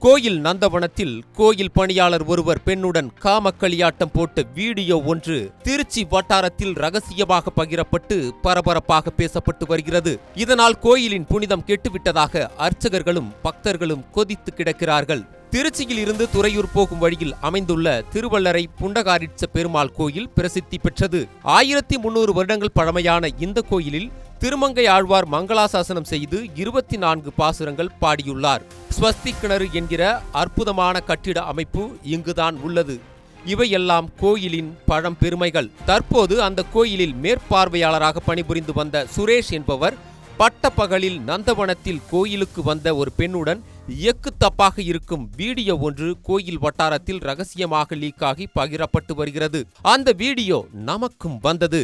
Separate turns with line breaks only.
கோயில் நந்தவனத்தில் கோயில் பணியாளர் ஒருவர் பெண்ணுடன் காமக்களியாட்டம் போட்ட வீடியோ ஒன்று திருச்சி வட்டாரத்தில் ரகசியமாக பகிரப்பட்டு பரபரப்பாக பேசப்பட்டு வருகிறது. இதனால் கோயிலின் புனிதம் கெட்டுவிட்டதாக அர்ச்சகர்களும் பக்தர்களும் கொதித்து கிடக்கிறார்கள். திருச்சியில் இருந்து துறையூர் போகும் வழியில் அமைந்துள்ள திருவள்ளரை புண்டகாரிட்ச பெருமாள் கோயில் பிரசித்தி பெற்றது. 1300 வருடங்கள் பழமையான இந்த கோயிலில் திருமங்கை ஆழ்வார் மங்களாசாசனம் செய்து 24 பாசுரங்கள் பாடியுள்ளார். ஸ்வஸ்தி கிணறு என்கிற அற்புதமான கட்டிட அமைப்பு இங்குதான் உள்ளது. இவையெல்லாம் கோயிலின் பழம்பெருமைகள். தற்போது அந்த கோயிலில் மேற்பார்வையாளராக பணிபுரிந்து வந்த சுரேஷ் என்பவர் பட்டப்பகலில் நந்தவனத்தில் கோயிலுக்கு வந்த ஒரு பெண்ணுடன் எக்குத்தப்பாக இருக்கும் வீடியோ ஒன்று கோயில் வட்டாரத்தில் ரகசியமாக லீக்காகி பகிரப்பட்டு வருகிறது. அந்த வீடியோ நமக்கும் வந்தது.